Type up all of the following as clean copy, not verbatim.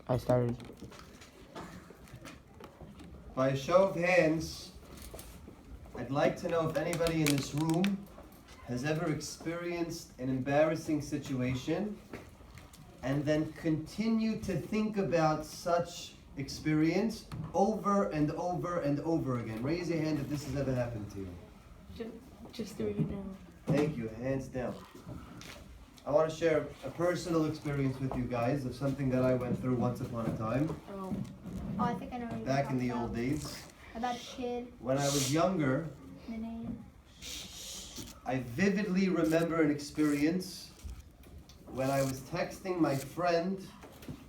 I started. By a show of hands, I'd like to know if anybody in this room has ever experienced an embarrassing situation and then continued to think about such experience over and over and over again. Raise your hand if this has ever happened to you. Just threw you down. Thank you, hands down. I want to share a personal experience with you guys of something that I went through once upon a time, Oh, I think I know what you're back in talking the about. old days. About a kid, When I was younger, the name. I vividly remember an experience when I was texting my friend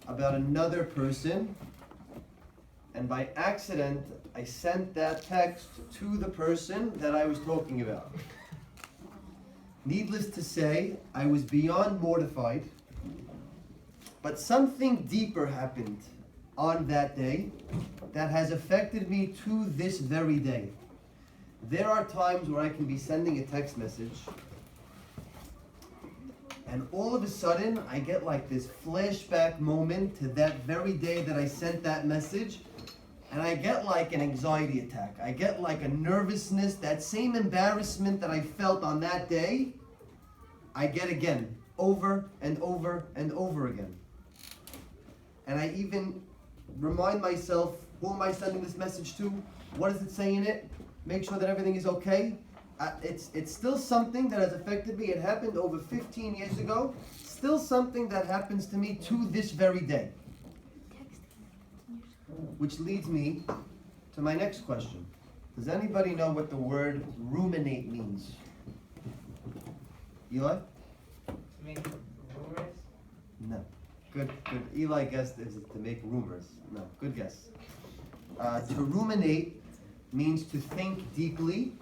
about another person, and by accident, I sent that text to the person that I was talking about. Needless to say, I was beyond mortified, but something deeper happened on that day that has affected me to this very day. There are times where I can be sending a text message, and all of a sudden, I get like this flashback moment to that very day that I sent that message, and I get like an anxiety attack. I get like a nervousness, that same embarrassment that I felt on that day, I get again, over and over and over again. And I even remind myself, who am I sending this message to? What does it say in it? Make sure that everything is okay. It's still something that has affected me. It happened over 15 years ago. Still something that happens to me to this very day. Which leads me to my next question. Does anybody know what the word ruminate means? Eli? To make rumors? No. Good. Eli guessed is to make rumors. No, good guess. To ruminate means to think deeply,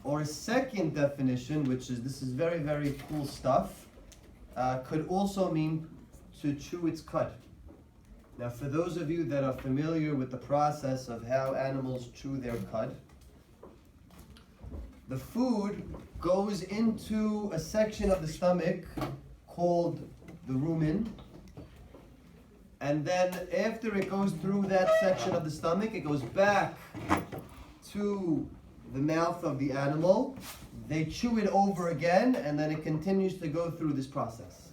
or a second definition, which is, this is very, very cool stuff, could also mean to chew its cud. Now, for those of you that are familiar with the process of how animals chew their cud, the food goes into a section of the stomach called the rumen, and then after it goes through that section of the stomach, it goes back to the mouth of the animal. They chew it over again, and then it continues to go through this process.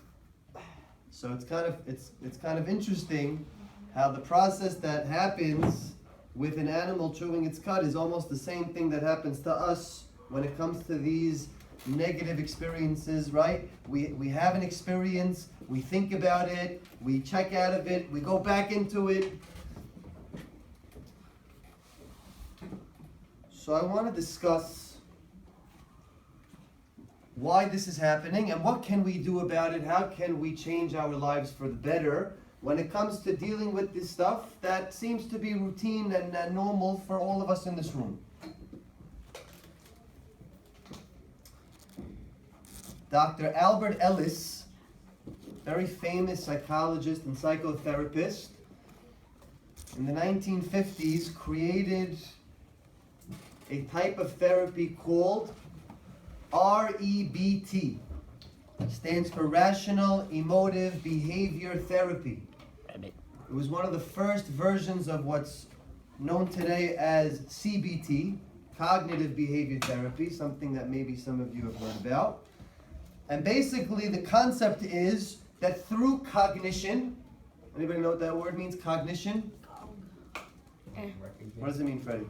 So it's kind of interesting how the process that happens with an animal chewing its cud is almost the same thing that happens to us when it comes to these negative experiences, right? We have an experience, we think about it, we check out of it, we go back into it. So I want to discuss why this is happening and what can we do about it. How can we change our lives for the better when it comes to dealing with this stuff that seems to be routine and normal for all of us in this room. Dr. Albert Ellis, very famous psychologist and psychotherapist, in the 1950s created a type of therapy called REBT. It stands for Rational Emotive Behavior Therapy. It was one of the first versions of what's known today as CBT, Cognitive Behavior Therapy, something that maybe some of you have heard about. And basically the concept is that through cognition, anybody know what that word means, cognition? What does it mean, Freddie?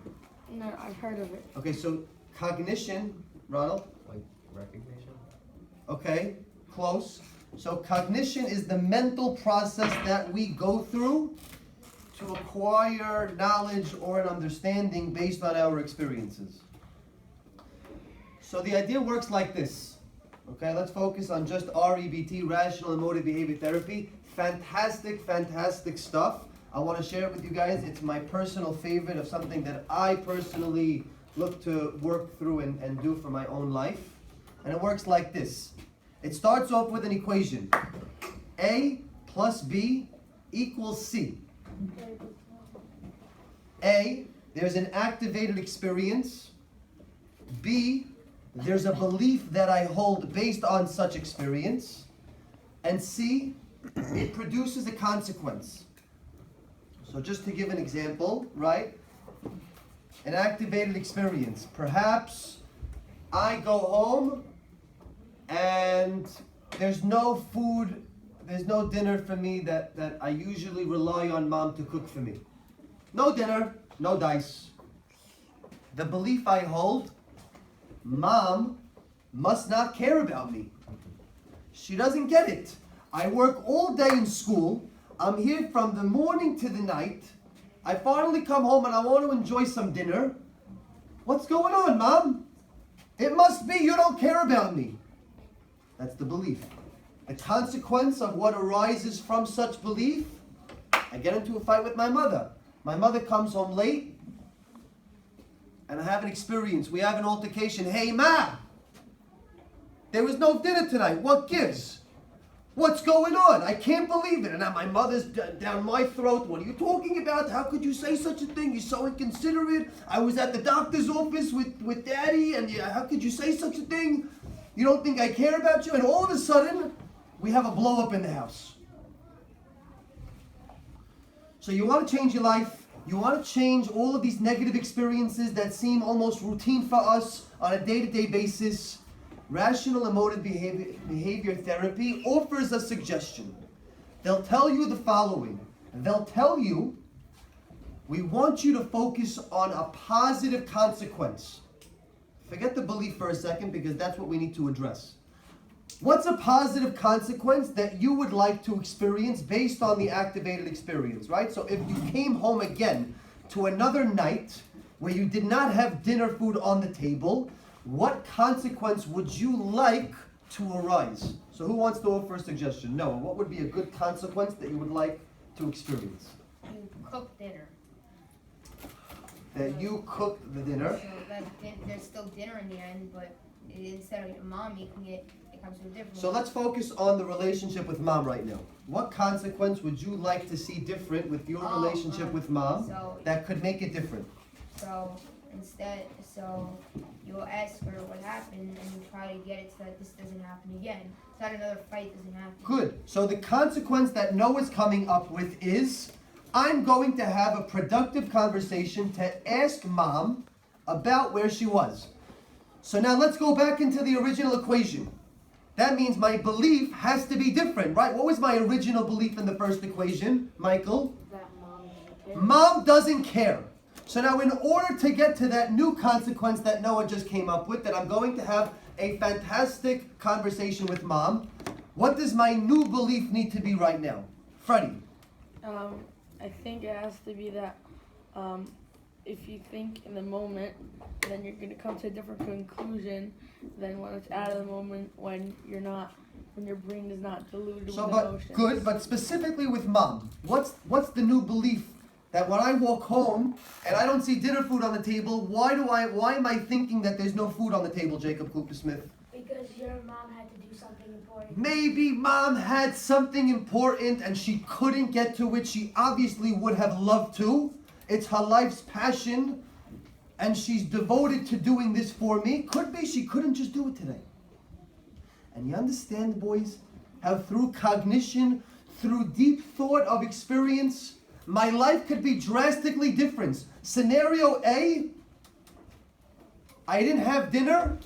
No, I've heard of it. Okay, so cognition, Ronald? Like recognition? Okay, close. So cognition is the mental process that we go through to acquire knowledge or an understanding based on our experiences. So the idea works like this. Okay, let's focus on just REBT, Rational Emotive Behavior Therapy. Fantastic stuff. I want to share it with you guys. It's my personal favorite of something that I personally look to work through and do for my own life. And it works like this. It starts off with an equation. A plus B equals C. A, there's an activated experience. B, there's a belief that I hold based on such experience. And C, it produces a consequence. So just to give an example, right? An activated experience. Perhaps I go home and there's no food, there's no dinner for me that I usually rely on mom to cook for me. No dinner, no dice. The belief I hold, mom must not care about me. She doesn't get it. I work all day in school. I'm here from the morning to the night. I finally come home and I want to enjoy some dinner. What's going on, Mom? It must be you don't care about me. That's the belief. The consequence of what arises from such belief, I get into a fight with my mother. My mother comes home late and I have an experience. We have an altercation. Hey, Ma! There was no dinner tonight. What gives? What's going on? I can't believe it. And now my mother's down my throat. What are you talking about? How could you say such a thing? You're so inconsiderate. I was at the doctor's office with Daddy, and how could you say such a thing? You don't think I care about you? And all of a sudden, we have a blow up in the house. So you want to change your life. You want to change all of these negative experiences that seem almost routine for us on a day-to-day basis. Rational emotive behavior therapy offers a suggestion. They'll tell you the following. They'll tell you, we want you to focus on a positive consequence. Forget the belief for a second, because that's what we need to address. What's a positive consequence that you would like to experience based on the activated experience, right? So if you came home again to another night where you did not have dinner food on the table, what consequence would you like to arise? So who wants to offer a suggestion? Noah, what would be a good consequence that you would like to experience? You cook dinner. That you cooked the dinner. So that there's still dinner in the end, but instead of your mom making it, it comes to a different So let's focus on the relationship with mom right now. What consequence would you like to see different with your relationship with mom that could make it different? So you'll ask her what happened and you try to get it so that this doesn't happen again. So that another fight doesn't happen. Good. So the consequence that Noah's coming up with is, I'm going to have a productive conversation to ask mom about where she was. So now let's go back into the original equation. That means my belief has to be different, right? What was my original belief in the first equation, Michael? That mom doesn't care. Mom doesn't care. So now in order to get to that new consequence that Noah just came up with, that I'm going to have a fantastic conversation with mom, what does my new belief need to be right now? Freddie. I think it has to be that if you think in the moment, then you're gonna come to a different conclusion than when it's out of the moment, when your brain is not diluted with emotions. But specifically with mom, what's the new belief that when I walk home and I don't see dinner food on the table, why am I thinking that there's no food on the table, Jacob Cooper Smith? Because your mom had to do something important. Maybe mom had something important and she couldn't get to it. She obviously would have loved to. It's her life's passion and she's devoted to doing this for me. Could be she couldn't just do it today. And you understand, boys, how through cognition, through deep thought of experience, my life could be drastically different. Scenario A, I didn't have dinner,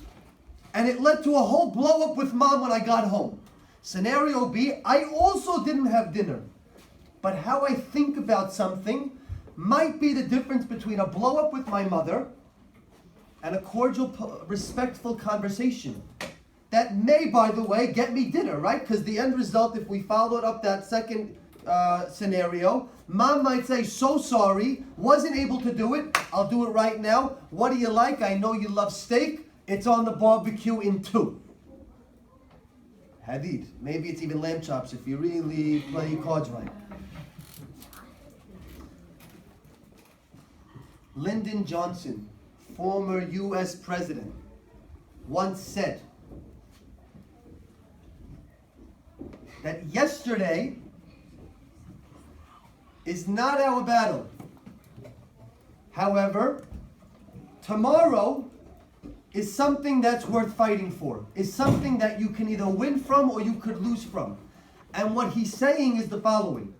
and it led to a whole blow up with mom when I got home. Scenario B, I also didn't have dinner. But how I think about something might be the difference between a blow up with my mother and a cordial, respectful conversation. That may, by the way, get me dinner, right? Because the end result, if we followed up that second scenario, mom might say, so sorry, wasn't able to do it, I'll do it right now. What do you like? I know you love steak. It's on the barbecue in 2. Hadid. Maybe it's even lamb chops if you really play your cards right. Lyndon Johnson, former US president, once said that yesterday is not our battle. However, tomorrow is something that's worth fighting for, is something that you can either win from or you could lose from. And what he's saying is the following.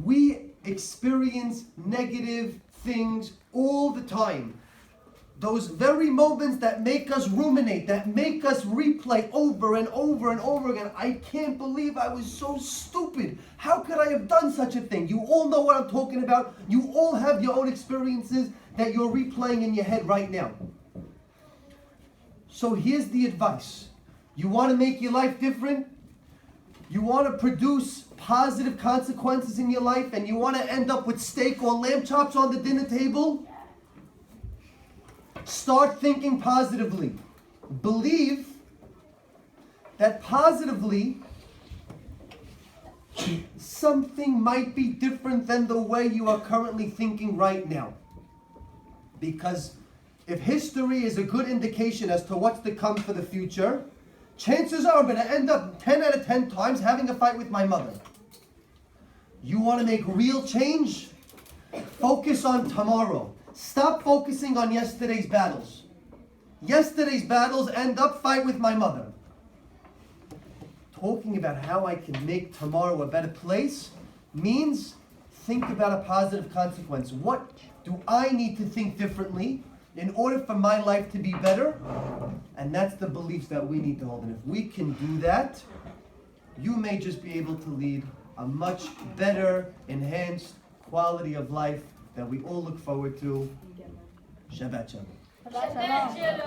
We experience negative things all the time. Those very moments that make us ruminate, that make us replay over and over and over again. I can't believe I was so stupid. How could I have done such a thing? You all know what I'm talking about. You all have your own experiences that you're replaying in your head right now. So here's the advice. You want to make your life different? You want to produce positive consequences in your life, and you want to end up with steak or lamb chops on the dinner table? Start thinking positively. Believe that positively something might be different than the way you are currently thinking right now. Because if history is a good indication as to what's to come for the future, chances are I'm going to end up 10 out of 10 times having a fight with my mother. You want to make real change? Focus on tomorrow. Stop focusing on yesterday's battles. Yesterday's battles end up fight with my mother. Talking about how I can make tomorrow a better place means think about a positive consequence. What do I need to think differently in order for my life to be better? And that's the beliefs that we need to hold. And if we can do that, you may just be able to lead a much better, enhanced quality of life that we all look forward to. Shabbat Shalom. Shabbat shalom.